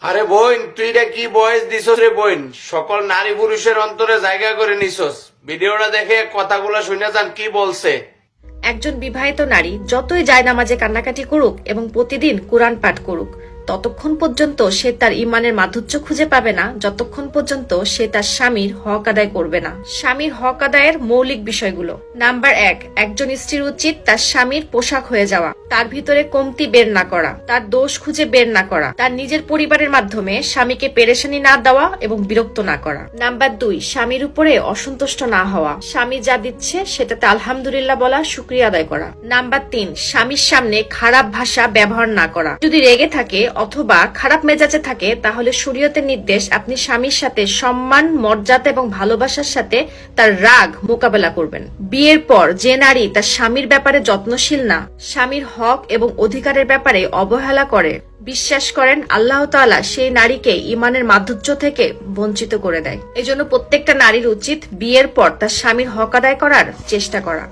আরে বোন, তুই এটা কি বয়স দিছস রে বোন? সকল নারী পুরুষের অন্তরে জায়গা করে নিছস। ভিডিওটা দেখে কথাগুলো শুনে যান কি বলছে। একজন বিবাহিত নারী যতই জায়নামাজে কান্নাকাটি করুক এবং প্রতিদিন কুরআন পাঠ করুক, ততক্ষণ পর্যন্ত সে তার ইমানের মাধুর্য খুঁজে পাবে না যতক্ষণ পর্যন্ত সে তার স্বামীর হক আদায় করবে না। স্বামীর হক আদায়ের মৌলিক বিষয়গুলো। নাম্বার 1, একজন স্ত্রীর উচিত তার স্বামীর পোশাক হয়ে যাওয়া, তার ভিতরে কমতি বের না করা, তার দোষ খুঁজে বের না করা, তার নিজের পরিবারের মাধ্যমে স্বামীকে পেরেশানি না দেওয়া এবং বিরক্ত না করা। নাম্বার 2, স্বামীর উপরে অসন্তুষ্ট না হওয়া, স্বামী যা দিচ্ছে সেটাতে আলহামদুলিল্লাহ বলা, শুকরিয়া আদায় করা। নাম্বার 3, স্বামীর সামনে খারাপ ভাষা ব্যবহার না করা। যদি রেগে থাকে অথবা খারাপ মেজাজে থাকে তাহলে শরীয়তের নির্দেশ আপনি স্বামীর সাথে সম্মান, মর্যাদা এবং ভালোবাসার সাথে তার রাগ মোকাবেলা করবেন। বিয়ের পর যে নারী তার স্বামীর ব্যাপারে যত্নশীল না, স্বামীর হক এবং অধিকারের ব্যাপারে অবহেলা করে, বিশ্বাস করেন আল্লাহ তাআলা সেই নারীকে ইমানের মাধুর্য থেকে বঞ্চিত করে দেয়। এজন্য প্রত্যেকটা নারীর উচিত বিয়ের পর তার স্বামীর হক আদায় করার চেষ্টা করা।